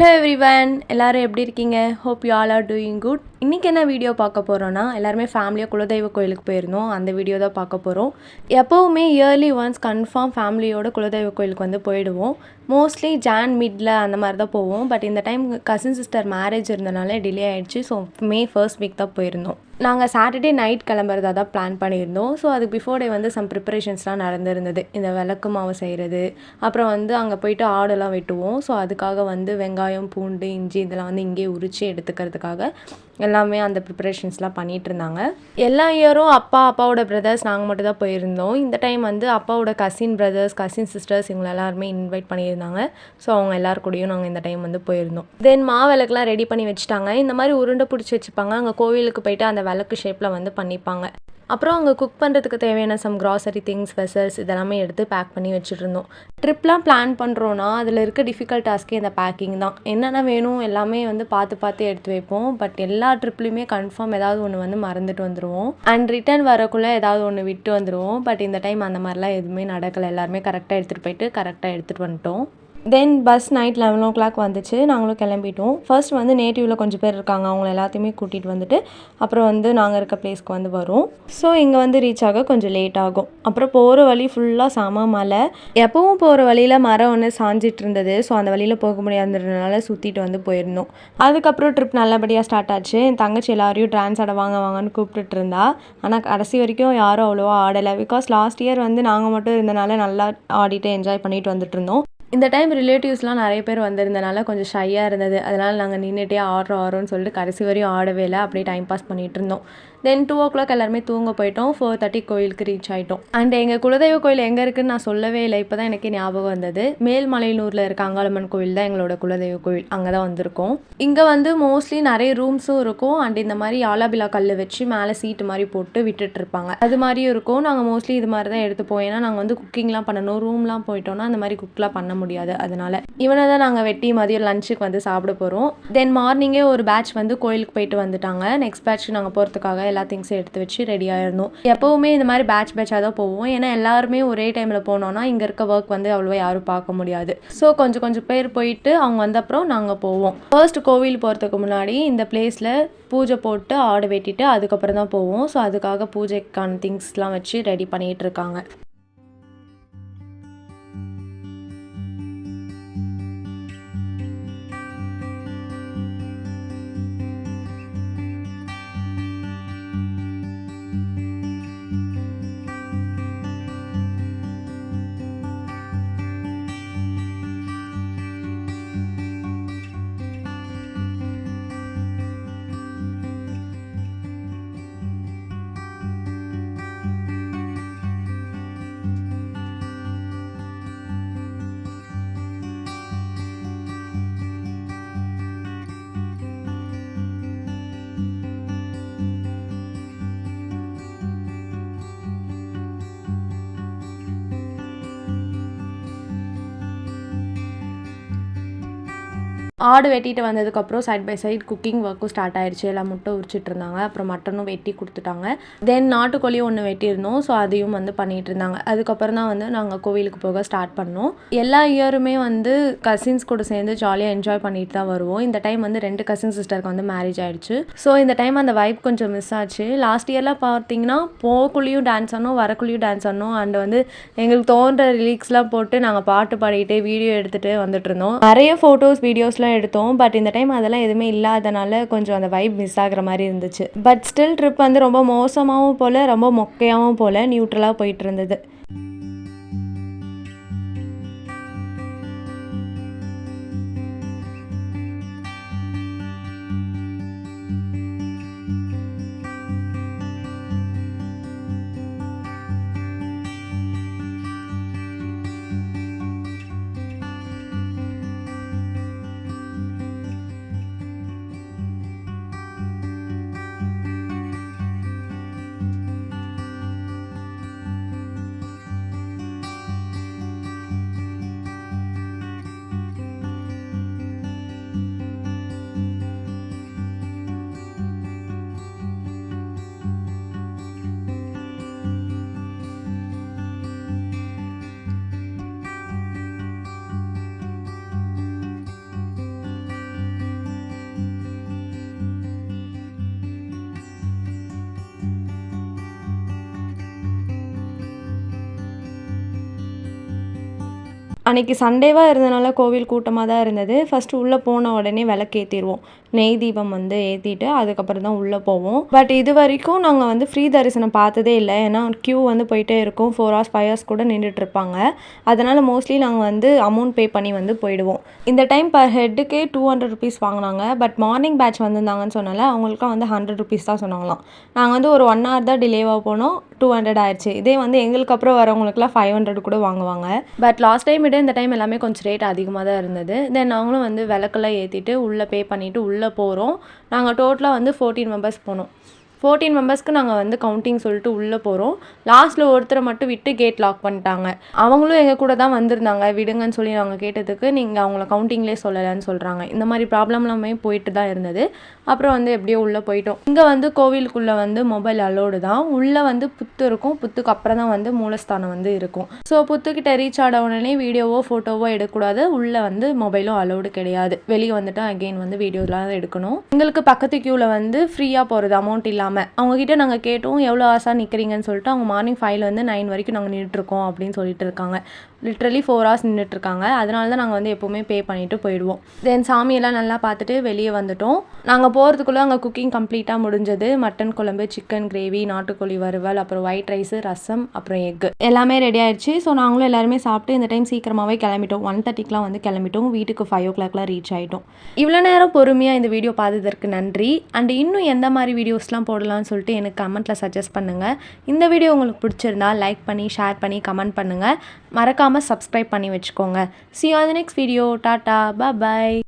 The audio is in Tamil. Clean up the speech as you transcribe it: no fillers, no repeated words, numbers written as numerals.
ஹலோ எவ்ரிவன், எல்லாரும் எப்படி இருக்கீங்க? Hope you all are doing good. இன்றைக்கி என்ன வீடியோ பார்க்க போகிறோன்னா, எல்லாருமே ஃபேமிலியாக குலதெய்வ கோயிலுக்கு போயிருந்தோம். அந்த வீடியோ தான் பார்க்க போகிறோம். எப்போவுமே இயர்லி ஒன்ஸ் கன்ஃபார்ம் ஃபேமிலியோட குலதெய்வ கோயிலுக்கு வந்து போயிடுவோம். மோஸ்ட்லி மிடில் அந்த மாதிரி தான் போவோம். பட் இந்த டைம் கசின் சிஸ்டர் மேரேஜ் இருந்தனால டிலே ஆகிடுச்சு. ஸோ மே ஃபர்ஸ்ட் வீக் தான் போயிருந்தோம். நாங்கள் சாட்டர்டே நைட் கிளம்புறதா தான் பிளான் பண்ணியிருந்தோம். ஸோ அதுக்கு பிஃபோர் டே வந்து சம் ப்ரிப்பரேஷன்ஸ்லாம் நடந்திருந்தது. இந்த விளக்கு மாவு செய்கிறது, அப்புறம் வந்து அங்கே போயிட்டு ஆடெல்லாம் வெட்டுவோம். ஸோ அதுக்காக வந்து வெங்காயம், பூண்டு, இஞ்சி இதெல்லாம் வந்து இங்கேயே உரித்து எடுத்துக்கிறதுக்காக எல்லாமே அந்த ப்ரிப்பரேஷன்ஸ்லாம் பண்ணிகிட்டு இருந்தாங்க. எல்லா இயரும் அப்பாவோட பிரதர்ஸ் நாங்கள் மட்டும் தான் போயிருந்தோம். இந்த டைம் வந்து அப்பாவோட கசின் பிரதர்ஸ், கசின் சிஸ்டர்ஸ் இவங்க எல்லாருமே இன்வைட் பண்ணியிருந்தாங்க. ஸோ அவங்க எல்லாரு கூடயும் நாங்கள் இந்த டைம் வந்து போயிருந்தோம். தென் மாவிளக்குலாம் ரெடி பண்ணி வச்சுட்டாங்க. இந்த மாதிரி உருண்டை பிடிச்சி வச்சுப்பாங்க. அங்கே கோவிலுக்கு போயிட்டு அந்த விளக்கு ஷேப்பில் வந்து பண்ணிப்பாங்க. அப்புறம் அங்கே குக் பண்ணுறதுக்கு தேவையான சம் க்ராசரி திங்ஸ், வெசல்ஸ் இதெல்லாமே எடுத்து பேக் பண்ணி வச்சுருந்தோம். ட்ரிப்லாம் பிளான் பண்ணுறோன்னா அதில் இருக்க டிஃபிகல்ட் டாஸ்க்கே இந்த பேக்கிங் தான். என்னென்ன வேணும் எல்லாமே வந்து பார்த்து எடுத்து வைப்போம். பட் எல்லா ட்ரிப்லையுமே கன்ஃபார்ம் ஏதாவது ஒன்று வந்து மறந்துட்டு வந்துடுவோம். அண்ட் ரிட்டர்ன் வரக்குள்ளே ஏதாவது ஒன்று விட்டு வந்துடுவோம். பட் இந்த டைம் அந்த மாதிரிலாம் எதுவுமே நடக்கலை. எல்லாருமே கரெக்டாக எடுத்துகிட்டு போயிட்டு கரெக்டாக எடுத்துகிட்டு வந்துட்டோம். தென் பஸ் நைட் 11 o'clock வந்துச்சு. நாங்களும் கிளம்பிட்டோம். ஃபர்ஸ்ட் வந்து நேட்டிவில் கொஞ்சம் பேர் இருக்காங்க. அவங்கள எல்லாத்தையுமே கூட்டிகிட்டு வந்துட்டு அப்புறம் வந்து நாங்கள் இருக்க பிளேஸ்க்கு வந்து வரும். ஸோ இங்கே வந்து ரீச் ஆக கொஞ்சம் லேட் ஆகும். அப்புறம் போகிற வழி ஃபுல்லாக செம மலை. எப்பவும் போகிற வழியில் மரம் ஒன்று சாஞ்சிட்டு இருந்தது. ஸோ அந்த வழியில் போக முடியாதுன்றதுனால சுற்றிட்டு வந்து போயிருந்தோம். அதுக்கப்புறம் ட்ரிப் நல்லபடியாக ஸ்டார்ட் ஆச்சு. என் தங்கச்சி எல்லாரையும் டான்ஸ் ஆட வாங்கன்னு கூப்பிட்டுட்டு இருந்தா. ஆனால் கடைசி வரைக்கும் யாரும் அவ்வளோவா ஆடலை. பிகாஸ் லாஸ்ட் இயர் வந்து நாங்கள் மட்டும் இருந்தனால நல்லா ஆடிட்டு என்ஜாய் பண்ணிட்டு வந்துட்டு இருந்தோம். இந்த டைம் ரிலேட்டிவ்ஸ்லாம் நிறைய பேர் வந்திருந்தனால கொஞ்சம் ஷையாக இருந்தது. அதனால் நாங்கள் நின்றுட்டே ஆடுறோன்னு சொல்லிட்டு கடைசி வரையும் ஆடவே இல்லை. அப்படியே டைம் பாஸ் பண்ணிகிட்டு இருந்தோம். தென் 2 o'clock எல்லாருமே தூங்க போயிட்டோம். 4:30 கோயிலுக்கு ரீச் ஆகிட்டோம். அண்ட் எங்கள் குலதெய்வ கோயில் எங்கே இருக்குதுன்னு நான் சொல்லவே இல்லை. இப்போ தான் எனக்கே ஞாபகம் வந்தது. மேல்மலையனூரில் இருக்க அங்காளம்மன் கோயில் தான் எங்களோட குலதெய்வ கோயில். அங்கே தான் வந்திருக்கோம். இங்கே வந்து மோஸ்ட்லி நிறைய ரூம்ஸும் இருக்கும். அண்ட் இந்த மாதிரி ஆலாபிலா கல் வச்சு மேலே சீட்டு மாதிரி போட்டு விட்டுட்டு இருப்பாங்க. அது மாதிரியும் இருக்கும். நாங்கள் மோஸ்ட்லி இது மாதிரி தான் எடுத்துப்போம். ஏன்னா நாங்கள் வந்து குக்கிங்லாம் பண்ணணும். ரூம்லாம் போயிட்டோம்னா அந்த மாதிரி குக்லாம் பண்ண முடியாது. அதனால இவனை தான் நாங்கள் வெட்டி மதியம் லஞ்சுக்கு வந்து சாப்பிட போகிறோம். தென் மார்னிங்கே ஒரு பேட்ச் வந்து கோயிலுக்கு போயிட்டு வந்துட்டாங்க. நெக்ஸ்ட் பேட்ச் நாங்கள் போகிறதுக்காக எல்லா திங்ஸும் எடுத்து வச்சு ரெடி ஆயிருந்தோம். எப்போவுமே இந்த மாதிரி பேட்சாக தான் போவோம். ஏன்னா எல்லாருமே ஒரே டைமில் போனோம்னா இங்கே இருக்க ஒர்க் வந்து அவ்வளோவா யாரும் பார்க்க முடியாது. ஸோ கொஞ்சம் பேர் போயிட்டு அவங்க வந்த அப்புறம் நாங்கள் போவோம். ஃபர்ஸ்ட் கோவில் போகிறதுக்கு முன்னாடி இந்த பிளேஸில் பூஜை போட்டு ஆடு வெட்டிட்டு அதுக்கப்புறம் தான் போவோம். ஸோ அதுக்காக பூஜைக்கான திங்ஸ்லாம் வச்சு ரெடி பண்ணிகிட்டு இருக்காங்க. ஆடு வெட்டிட்டு வந்ததுக்கப்புறம் சைட் பை சைட் குக்கிங் ஒர்க்கும் ஸ்டார்ட் ஆயிடுச்சு. எல்லாம் முட்டை உரிச்சிட்டு இருந்தாங்க. அப்புறம் மட்டனும் வெட்டி கொடுத்துட்டாங்க. தென் நாட்டுக்கோழியும் ஒன்று வெட்டியிருந்தோம். ஸோ அதையும் வந்து பண்ணிகிட்டு இருந்தாங்க. அதுக்கப்புறம் தான் வந்து நாங்கள் கோவிலுக்கு போக ஸ்டார்ட் பண்ணோம். எல்லா இயருமே வந்து கசின்ஸ் கூட சேர்ந்து ஜாலியாக என்ஜாய் பண்ணிட்டு தான் வருவோம். இந்த டைம் வந்து 2 கசின் சிஸ்டருக்கு வந்து மேரேஜ் ஆகிடுச்சு. ஸோ இந்த டைம் அந்த வைப் கொஞ்சம் மிஸ் ஆச்சு. லாஸ்ட் இயர்லாம் பார்த்தீங்கன்னா போக்குள்ளேயும் டான்ஸ் ஆடணும், வரக்குள்ளேயும் டான்ஸ் ஆடணும். அண்ட் வந்து எங்களுக்கு தோன்ற லிரிக்ஸ்லாம் போட்டு நாங்கள் பாட்டு பாடிட்டு வீடியோ எடுத்துகிட்டு வந்துட்டு இருந்தோம். நிறைய ஃபோட்டோஸ் வீடியோஸ்லாம் எடுத்தோம். பட் இந்த டைம் அதெல்லாம் எதுவுமே இல்லாதனால கொஞ்சம் அந்த வைப் மிஸ் ஆகிற மாதிரி இருந்துச்சு. பட் ஸ்டில் ட்ரிப் வந்து ரொம்ப மோசமாகவும் போல, ரொம்ப மொக்கையாகவும் போல, நியூட்ரலாக போயிட்டு இருந்தது. அன்றைக்கி சண்டேவாக இருந்தனால கோவில் கூட்டமாக தான் இருந்தது. ஃபஸ்ட்டு உள்ளே போன உடனே விளக்கேற்றிடுவோம். நெய் தீபம் வந்து ஏற்றிட்டு அதுக்கப்புறம் தான் உள்ளே போவோம். பட் இது வரைக்கும் நாங்கள் வந்து ஃப்ரீ தரிசனம் பார்த்ததே இல்லை. ஏன்னா க்யூ வந்து போயிட்டே இருக்கும். 4 ஹவர்ஸ் 5 ஹவர்ஸ் கூட நின்றுட்டுருப்பாங்க. அதனால் மோஸ்ட்லி நாங்கள் வந்து அமௌண்ட் பே பண்ணி வந்து போயிடுவோம். இந்த டைம் பர் ஹெட்டுக்கே 200 ருபீஸ் வாங்கினாங்க. பட் மார்னிங் பேட்ச் வந்திருந்தாங்கன்னு சொன்னால அவங்களுக்கும் வந்து 100 ருபீஸ் தான் சொன்னாங்களாம். நாங்கள் வந்து ஒரு 1 ஹவர் தான் டிலேவாக போனோம். 200 ஆயிடுச்சு. இதே வந்து எங்களுக்கு அப்புறம் வரவங்களுக்குலாம் 500 கூட வாங்குவாங்க. பட் லாஸ்ட் டைம் விட இந்த டைம் எல்லாமே கொஞ்சம் ரேட் அதிகமாக தான் இருந்தது. தென் நாங்களும் வந்து விளக்கெல்லாம் ஏற்றிட்டு உள்ளே பே பண்ணிவிட்டு உள்ளே போகிறோம். நாங்கள் டோட்டலாக வந்து 14 மெம்பர்ஸ் போனோம். 14 மெம்பர்ஸ்க்கு நாங்கள் வந்து கவுண்டிங் சொல்லிட்டு உள்ளே போகிறோம். லாஸ்ட்டில் ஒருத்தரை மட்டும் விட்டு கேட் லாக் பண்ணிட்டாங்க. அவங்களும் எங்கள் கூட தான் வந்திருந்தாங்க. விடுங்கன்னு சொல்லி நாங்கள் கேட்டதுக்கு நீங்கள் அவங்கள கவுண்டிங்லேயே சொல்லலைன்னு சொல்கிறாங்க. இந்த மாதிரி ப்ராப்ளம்லாமே போயிட்டு தான் இருந்தது. அப்புறம் வந்து எப்படியோ உள்ளே போயிட்டோம். இங்கே வந்து கோவிலுக்குள்ளே வந்து மொபைல் அலோடு தான். உள்ளே வந்து புத்து இருக்கும். புத்துக்கு அப்புறம் தான் வந்து மூலஸ்தானம் வந்து இருக்கும். ஸோ புத்துக்கிட்ட ரீச் ஆன உடனே வீடியோவோ ஃபோட்டோவோ எடுக்கக்கூடாது. உள்ளே வந்து மொபைலும் அலோடு கிடையாது. வெளியே வந்துட்டு அகெயின் வந்து வீடியோலாம் எடுக்கணும். எங்களுக்கு பக்கத்து க்யூவில் வந்து ஃப்ரீயாக போகிறது அமௌண்ட் இல்லாமல். அவங்ககிட்ட நாங்கள் கேட்டோம் எவ்வளோ ஆசா நிற்கிறீங்கன்னு சொல்லிட்டு அவங்க மார்னிங் 5 9 வரைக்கும் நாங்கள் நின்றுட்டுருக்கோம் அப்படின்னு சொல்லிட்டு இருக்காங்க. லிட்ரலி 4 ஹவர்ஸ் நின்றுட்டுருக்காங்க. அதனால தான் நாங்கள் வந்து எப்போவுமே பே பண்ணிவிட்டு போயிடுவோம். தென் சாமியெல்லாம் நல்லா பார்த்துட்டு வெளியே வந்துட்டோம். நாங்கள் போகிறதுக்குள்ளே அங்கே குக்கிங் கம்ப்ளீட்டாக முடிஞ்சது. மட்டன் குழம்பு, சிக்கன் கிரேவி, நாட்டுக்கோழி வறுவல், அப்புறம் ஒயிட் ரைஸு, ரசம், அப்புறம் எக்கு எல்லாமே ரெடி ஆயிடுச்சு. ஸோ நாங்களும் எல்லாருமே சாப்பிட்டு இந்த டைம் சீக்கிரமாகவே கிளம்பிட்டோம். 1:30க்குலாம் வந்து கிளம்பிட்டோம். வீட்டுக்கு 5 o'clockலாம் ரீச் ஆகிட்டோம். இவ்வளோ நேரம் பொறுமையாக இந்த வீடியோ பார்த்ததற்கு நன்றி. அண்ட் இன்னும் எந்த மாதிரி வீடியோஸ்லாம் போடலாம்னு சொல்லிட்டு எனக்கு கமெண்ட்டில் சஜஸ்ட் பண்ணுங்கள். இந்த வீடியோ உங்களுக்கு பிடிச்சிருந்தா லைக் பண்ணி ஷேர் பண்ணி கமெண்ட் பண்ணுங்கள். மறக்காமல் சப்ஸ்கிரைப் பண்ணி வச்சுக்கோங்க. See you on the next video. Tata. Bye bye.